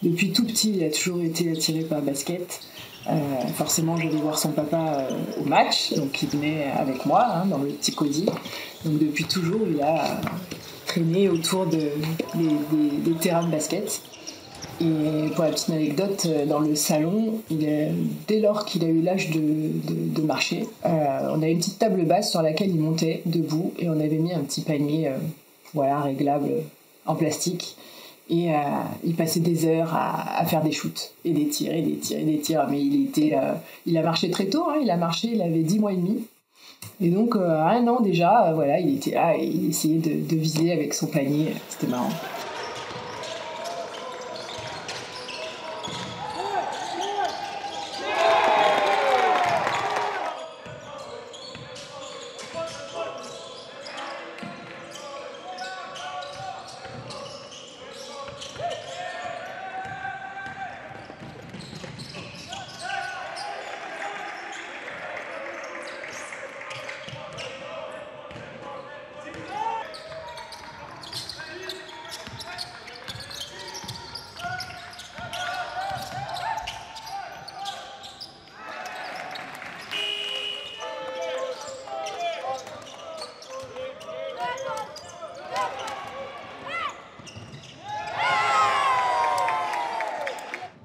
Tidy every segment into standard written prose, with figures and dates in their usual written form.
Depuis tout petit, il a toujours été attiré par le basket. Forcément, j'allais voir son papa au match, donc il venait avec moi dans le petit Cody. Donc depuis toujours, il a traîné autour des terrains de basket. Et pour la petite anecdote, dans le salon, dès lors qu'il a eu l'âge de marcher, on avait une petite table basse sur laquelle il montait debout et on avait mis un petit panier réglable en plastique. Et il passait des heures à faire des shoots et des tirs. Mais il a marché très tôt, il avait 10 mois et demi. Et donc, à 1 an déjà, il était là et il essayait de viser avec son panier. C'était marrant.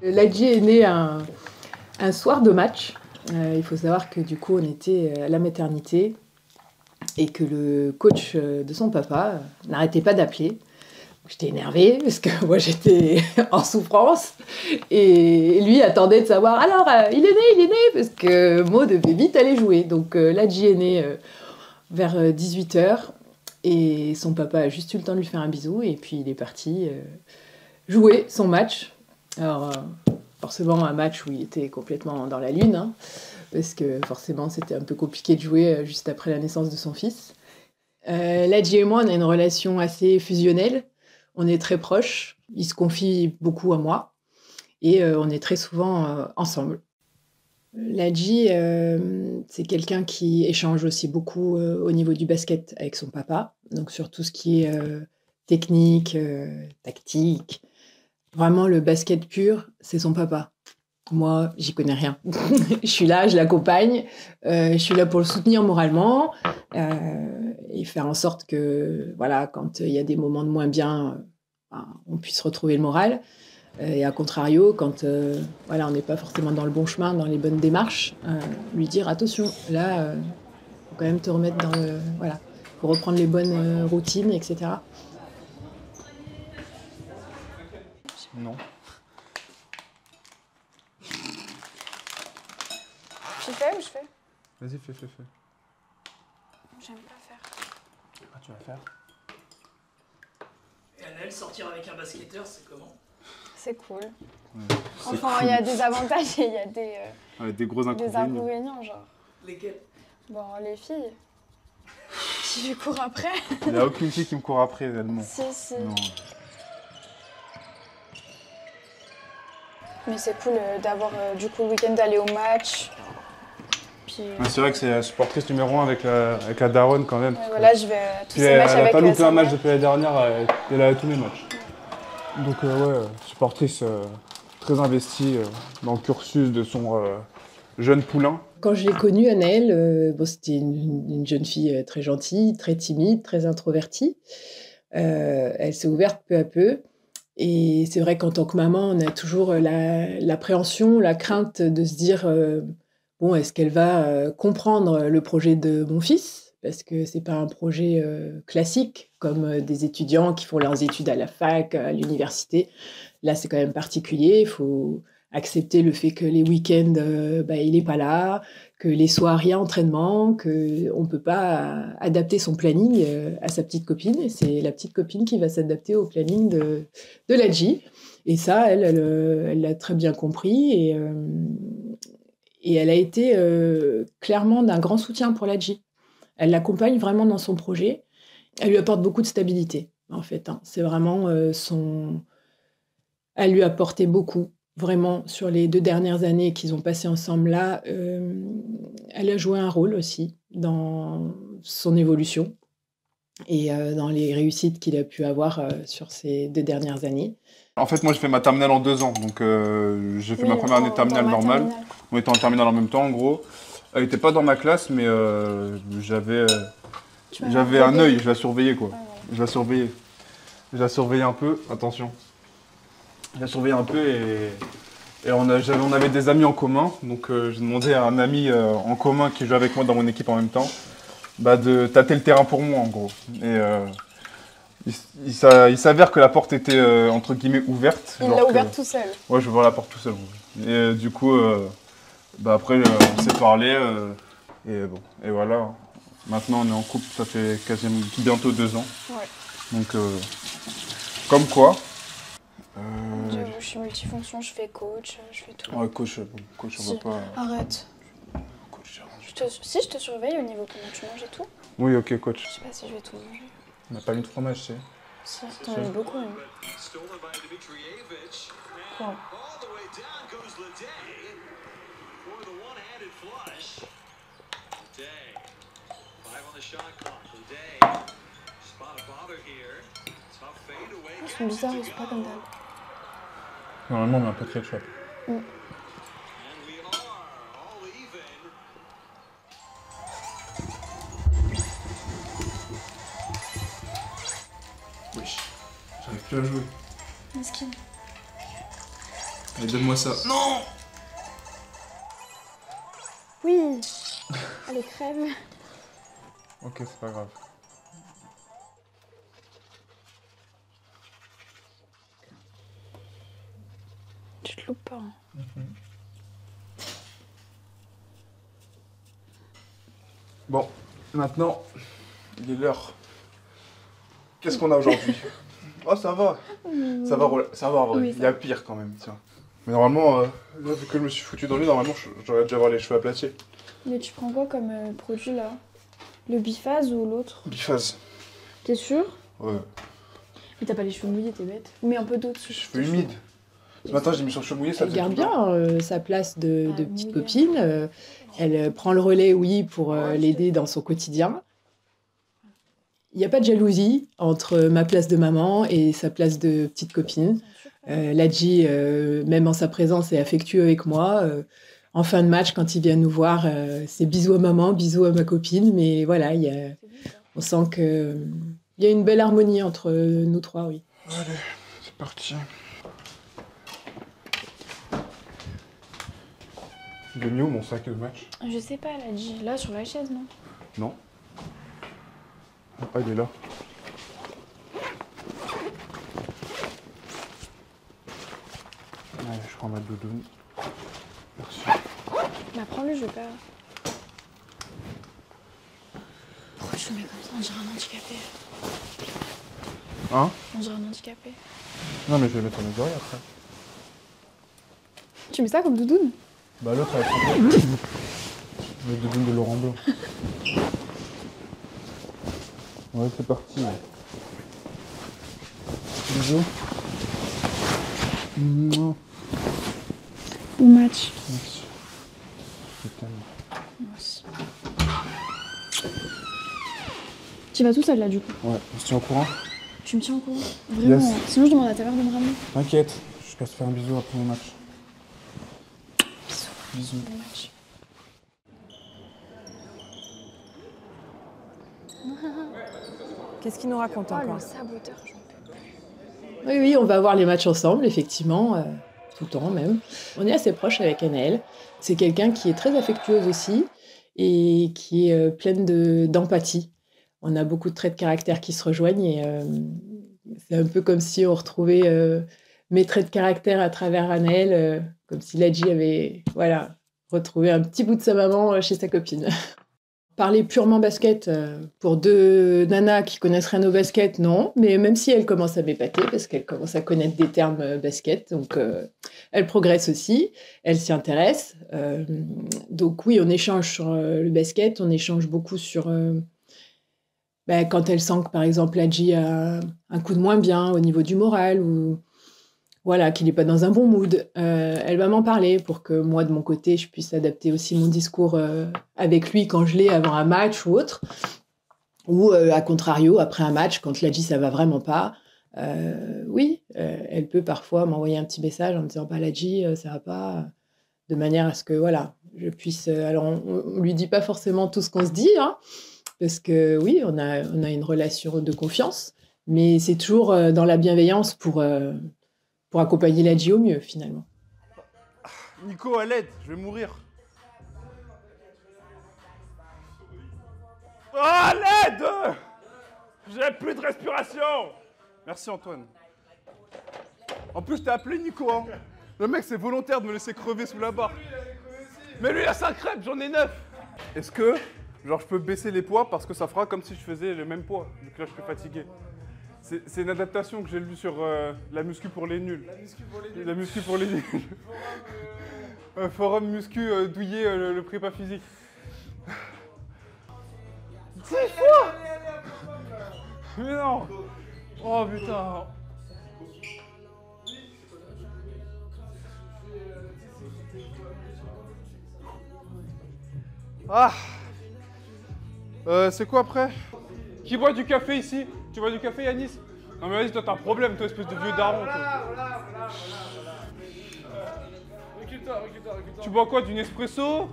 Ladji est né un soir de match. Il faut savoir que du coup on était à la maternité et que le coach de son papa n'arrêtait pas d'appeler. J'étais énervée parce que moi j'étais en souffrance et lui attendait de savoir alors il est né parce que Mo devait vite aller jouer. Donc Ladji est né vers 18h et son papa a juste eu le temps de lui faire un bisou et puis il est parti jouer son match. Alors, forcément, un match où il était complètement dans la lune, parce que forcément, c'était un peu compliqué de jouer juste après la naissance de son fils. Ladji et moi, on a une relation assez fusionnelle. On est très proches. Il se confie beaucoup à moi. Et on est très souvent ensemble. Ladji, c'est quelqu'un qui échange aussi beaucoup au niveau du basket avec son papa. Donc, sur tout ce qui est technique, tactique. Vraiment, le basket pur, c'est son papa. Moi, j'y connais rien. Je suis là, je l'accompagne. Je suis là pour le soutenir moralement et faire en sorte que, quand il y a des moments de moins bien, on puisse retrouver le moral. Et à contrario, quand on n'est pas forcément dans le bon chemin, dans les bonnes démarches, lui dire attention, là, faut quand même te remettre dans le... faut reprendre les bonnes routines, etc. Non. Tu fais ou je fais? Vas-y, fais. J'aime pas faire. Ah, tu vas faire? Et Anaëlle, sortir avec un basketteur, c'est comment? C'est cool. Ouais, Enfin, il y a des avantages et il y a des gros inconvénients. des inconvénients, genre. Lesquels? Bon, les filles. Qui lui courent après. Il n'y a aucune fille qui me court après, réellement. Si. Non. Mais c'est cool d'avoir du coup le week-end d'aller au match. Puis... C'est vrai que c'est la supportrice numéro 1 avec la daronne quand même. Ouais, voilà, je vais à tous Puis ces matchs elle n'a avec pas loupé sa un match mère. depuis l'année dernière, elle est à tous les matchs. Donc supportrice très investie dans le cursus de son jeune poulain. Quand je l'ai connue, Anaëlle, c'était une jeune fille très gentille, très timide, très introvertie. Elle s'est ouverte peu à peu. Et c'est vrai qu'en tant que maman, on a toujours l'appréhension, la crainte de se dire est-ce qu'elle va comprendre le projet de mon fils? Parce que c'est pas un projet classique, comme des étudiants qui font leurs études à la fac, à l'université. Là, c'est quand même particulier. Il faut accepter le fait que les week-ends, il n'est pas là, que les soirs, il y a entraînement, qu'on ne peut pas adapter son planning à sa petite copine. Et c'est la petite copine qui va s'adapter au planning de Ladji. Et ça, elle l'a très bien compris. Et elle a été clairement d'un grand soutien pour Ladji. Elle l'accompagne vraiment dans son projet. Elle lui apporte beaucoup de stabilité, en fait. C'est vraiment Elle lui a apporté beaucoup. Vraiment, sur les 2 dernières années qu'ils ont passées ensemble là, elle a joué un rôle aussi dans son évolution et dans les réussites qu'il a pu avoir sur ces 2 dernières années. En fait, moi, j'ai fait ma terminale en 2 ans. Donc, j'ai fait ma première année de terminale normale. On était en terminale en même temps, en gros. Elle n'était pas dans ma classe, mais j'avais un œil. Je la surveillais, quoi. Je la surveillais. Je la surveillais un peu. Attention. Je la surveillais un peu et on avait des amis en commun. Donc, j'ai demandé à un ami en commun qui jouait avec moi dans mon équipe en même temps de tâter le terrain pour moi, en gros. Et il s'avère que la porte était, entre guillemets, ouverte. Il l'a ouverte tout seul. Ouais, je ouvrais la porte tout seul. Et du coup, après, on s'est parlé. Et voilà. Maintenant, on est en couple, ça fait quasiment bientôt 2 ans. Ouais. Donc, comme quoi. Je suis multifonction, je fais coach, je fais tout. Ouais, coach, on va pas. Arrête. Coach, Si je te surveille au niveau comment tu manges et tout. Oui, ok, coach. Je sais pas si je vais tout manger. On n'a pas mis de fromage, c'est. Si, t'en as mis beaucoup même. Wow. Ils sont bizarres, ils sont pas comme d'hab. Normalement, on met un peu de ketchup. Wesh, j'arrive plus à jouer. Mesquine. Allez, donne-moi ça. Non! Oui. Allez, crève. Ok, c'est pas grave. Tu te loupes pas. Hein. Bon, maintenant, il est l'heure. Qu'est-ce qu'on a aujourd'hui? Oh, ça va. Ça va, en vrai. Oui, Il y a pire quand même, tiens. Mais normalement, là, vu que je me suis foutu dans le lit, normalement, j'aurais dû avoir les cheveux aplatis. Mais tu prends quoi comme produit là? Le biphase ou l'autre? Biphase. T'es sûr? Ouais. Mais t'as pas les cheveux mouillés, t'es bête. Ou mets un peu d'eau dessus. Cheveux humides. Ce matin, j'ai mis sur le cheveux mouillé, ça Elle faisait garde tout bien sa place de petite oui. copine. Elle prend le relais, oui, pour l'aider dans son quotidien. Il n'y a pas de jalousie entre ma place de maman et sa place de petite copine. Ladji, même en sa présence, est affectueux avec moi. En fin de match, quand il vient nous voir, c'est bisous à maman, bisous à ma copine. Mais voilà, on sent qu'il y a une belle harmonie entre nous trois, oui. Allez, c'est parti. Il est mis où mon sac de match? Je sais pas, là sur la chaise, non? Non. Ah, il est là. Allez, je prends ma doudoune. Merci. Bah prends-le, je vais pas... Pourquoi je le mets comme ça? On dirait un handicapé. Hein? On dirait un handicapé. Non, mais je vais mettre mes oreilles après. Tu mets ça comme doudoune? Bah l'autre, elle a pris le doudoune de Laurent Blanc. Ouais, c'est parti. Bisous. Mouah. Bon match. Merci. Je t'aime. Moi aussi. Tu vas tout seul là du coup? Ouais, on se tient au courant? Tu me tiens au courant? Vraiment. Yes. Sinon je demande à ta mère de me ramener. T'inquiète, je passe faire un bisou après mon match. Bisous. Bon match. Qu'est-ce qu'il nous raconte Oh encore? le saboteur, j'en peux plus. Oui, on va voir les matchs ensemble, effectivement, tout le temps même. On est assez proche avec Anaëlle. C'est quelqu'un qui est très affectueuse aussi et qui est pleine d'empathie. On a beaucoup de traits de caractère qui se rejoignent et c'est un peu comme si on retrouvait mes traits de caractère à travers Anaëlle, comme si Ladji avait retrouvé un petit bout de sa maman chez sa copine. Parler purement basket, pour 2 nanas qui connaissent rien au basket, non. Mais même si elle commence à m'épater, parce qu'elle commence à connaître des termes basket, donc elle progresse aussi, elle s'y intéresse. Donc oui, on échange sur le basket, on échange beaucoup sur... quand elle sent que, par exemple, Ladji a un coup de moins bien au niveau du moral, ou voilà, qu'il n'est pas dans un bon mood, elle va m'en parler pour que moi, de mon côté, je puisse adapter aussi mon discours avec lui quand je l'ai avant un match ou autre. Ou, à contrario, après un match, quand Ladji, ça va vraiment pas, Oui, elle peut parfois m'envoyer un petit message en me disant bah, Ladji, ça va pas, de manière à ce que voilà, je puisse. Alors, on lui dit pas forcément tout ce qu'on se dit, hein, parce que oui, on a une relation de confiance, mais c'est toujours dans la bienveillance pour accompagner Ladji au mieux, finalement. Nico, à l'aide, je vais mourir. Oh, à l'aide! J'ai plus de respiration! Merci Antoine. En plus, t'as appelé Nico, hein. Le mec, c'est volontaire de me laisser crever sous la barre. Mais lui, il a 5 crêpes, j'en ai 9. Est-ce que, genre, je peux baisser les poids parce que ça fera comme si je faisais le même poids, vu que là, je suis fatigué. C'est une adaptation que j'ai lue sur la muscu pour les nuls. La muscu pour les nuls. Forum muscu douillet, le prépa physique. 10 fois! Mais non! Oh putain! Ah! C'est quoi après? Qui boit du café ici? Tu bois du café, Yanis? Non mais vas-y, toi t'as un problème, toi, espèce de vieux daron. Voilà. Recule-toi. Tu bois quoi? Du Nespresso?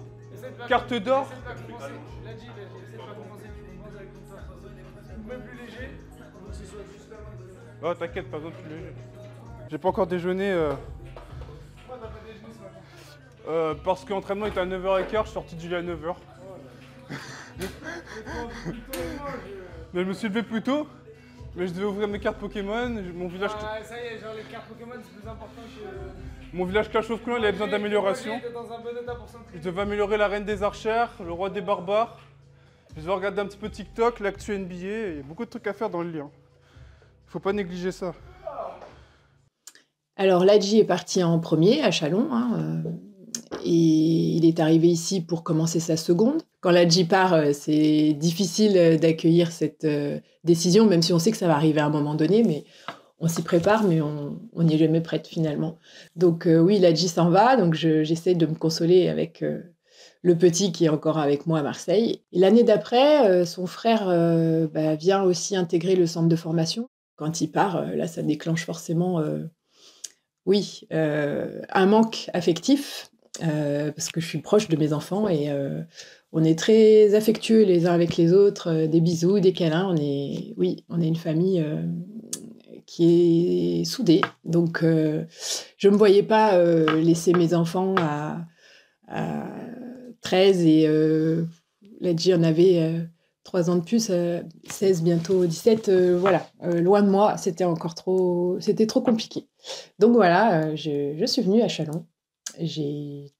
Carte d'or? Essaie de pas commencer. Essaie de pas commencer. Tu commences avec ton temps. Même plus léger, donc que ce soit juste là. Oh t'inquiète, pas besoin de plus léger. J'ai pas encore déjeuné. Pourquoi t'as pas déjeuné ce matin? Parce que l'entraînement était à 9h15, je suis sorti du lit à 9h. Mais je me suis levé plus tôt. Mais je devais ouvrir mes cartes Pokémon, mon village... Ah, ça y est, genre les cartes Pokémon, c'est plus important que... Mon village Clash of Clans, il avait besoin d'amélioration. Je devais améliorer la reine des archères, le roi des barbares. Je devais regarder un petit peu TikTok, l'actu NBA, il y a beaucoup de trucs à faire dans le lit. Faut pas négliger ça. Alors, Ladji est parti en premier à Châlons, hein, et il est arrivé ici pour commencer sa seconde. Quand Ladji part, c'est difficile d'accueillir cette décision, même si on sait que ça va arriver à un moment donné, mais on s'y prépare, mais on n'y est jamais prête finalement. Donc oui, Ladji s'en va, donc j'essaie de me consoler avec le petit qui est encore avec moi à Marseille. Et l'année d'après, son frère vient aussi intégrer le centre de formation. Quand il part, là, ça déclenche forcément, un manque affectif, parce que je suis proche de mes enfants et on est très affectueux les uns avec les autres, des bisous, des câlins. On est une famille qui est soudée. Donc, je ne me voyais pas laisser mes enfants à 13 et Ladji en avait 3 ans de plus, 16, bientôt 17. Loin de moi, c'était trop compliqué. Donc voilà, je suis venue à Châlons. J'ai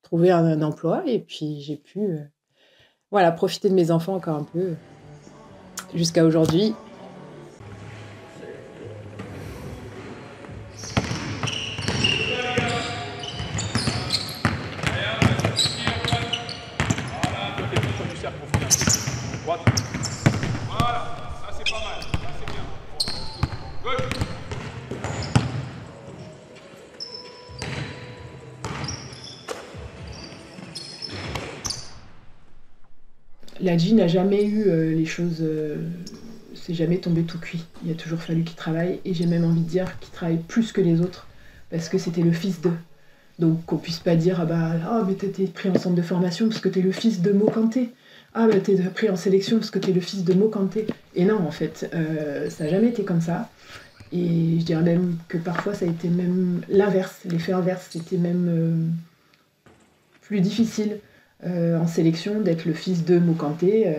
trouvé un emploi et puis j'ai pu profiter de mes enfants encore un peu jusqu'à aujourd'hui. Ladji n'a jamais eu les choses, c'est jamais tombé tout cuit. Il a toujours fallu qu'il travaille et j'ai même envie de dire qu'il travaille plus que les autres parce que c'était le fils d'eux. Donc qu'on puisse pas dire mais t'es pris en centre de formation parce que t'es le fils de Mo Kanté. Ah mais t'es pris en sélection parce que t'es le fils de Mo Kanté. Et non, en fait, ça n'a jamais été comme ça. Et je dirais même que parfois ça a été même l'inverse, l'effet inverse, c'était même plus difficile. En sélection, d'être le fils de Mo Kanté,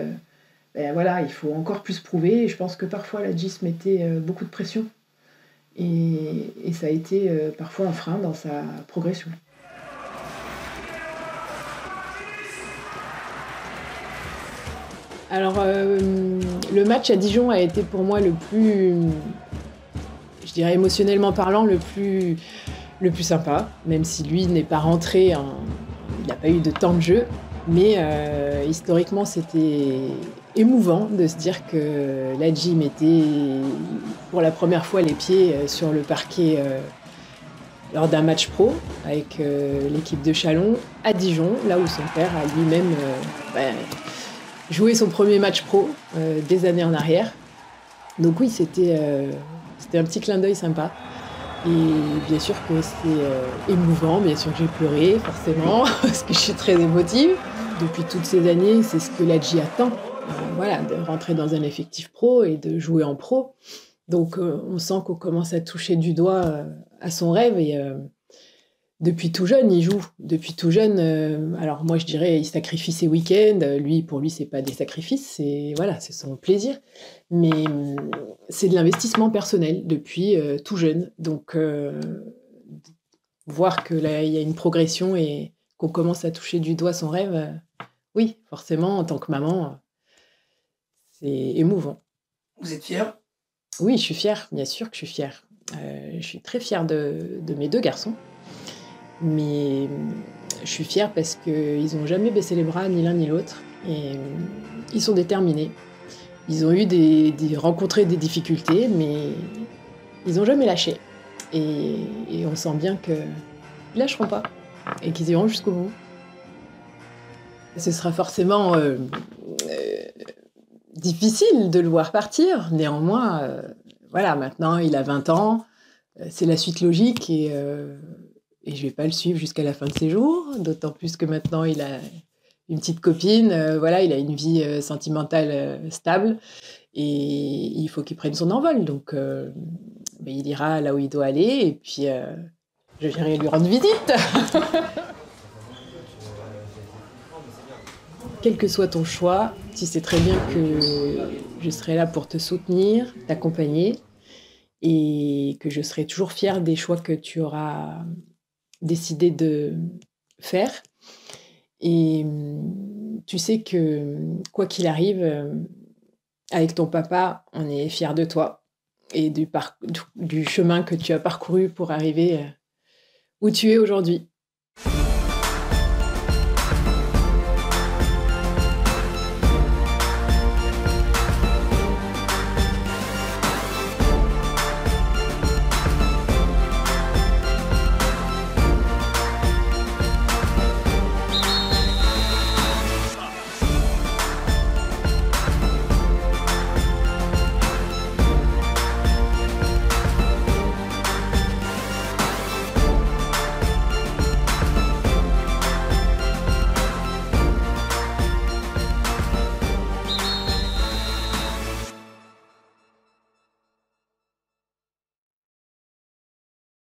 il faut encore plus prouver. Et je pense que parfois Ladji se mettait beaucoup de pression. Et ça a été parfois un frein dans sa progression. Alors, le match à Dijon a été pour moi le plus, je dirais émotionnellement parlant, le plus sympa, même si lui n'est pas rentré il n'a pas eu de temps de jeu, mais historiquement c'était émouvant de se dire que Ladji mettait pour la première fois les pieds sur le parquet lors d'un match pro avec l'équipe de Châlons à Dijon, là où son père a lui-même joué son premier match pro des années en arrière. Donc oui, c'était C'était un petit clin d'œil sympa. Et bien sûr que c'est émouvant, bien sûr que j'ai pleuré, forcément, parce que je suis très émotive. Depuis toutes ces années, c'est ce que l'Adji attend. Voilà, de rentrer dans un effectif pro et de jouer en pro. Donc on sent qu'on commence à toucher du doigt à son rêve et depuis tout jeune, il joue. Depuis tout jeune, alors moi je dirais, il sacrifie ses week-ends. Lui, pour lui, c'est pas des sacrifices, c'est son plaisir. Mais c'est de l'investissement personnel depuis tout jeune. Donc voir que là il y a une progression et qu'on commence à toucher du doigt son rêve, oui, forcément, en tant que maman, c'est émouvant. Vous êtes fière? Oui, je suis fière, bien sûr que je suis fière. Je suis très fière de mes 2 garçons. Mais je suis fière parce qu'ils n'ont jamais baissé les bras, ni l'un ni l'autre. Et ils sont déterminés. Ils ont eu rencontré des difficultés, mais ils n'ont jamais lâché. Et on sent bien qu'ils ne lâcheront pas et qu'ils iront jusqu'au bout. Ce sera forcément difficile de le voir partir. Néanmoins, voilà, maintenant, il a 20 ans. C'est la suite logique et je ne vais pas le suivre jusqu'à la fin de ses jours, d'autant plus que maintenant, il a une petite copine, voilà, il a une vie sentimentale stable, et il faut qu'il prenne son envol. Donc, il ira là où il doit aller, et puis je viendrai lui rendre visite. Quel que soit ton choix, tu sais très bien que je serai là pour te soutenir, t'accompagner, et que je serai toujours fière des choix que tu auras décidé de faire. Et tu sais que quoi qu'il arrive, avec ton papa, on est fiers de toi et du chemin que tu as parcouru pour arriver où tu es aujourd'hui.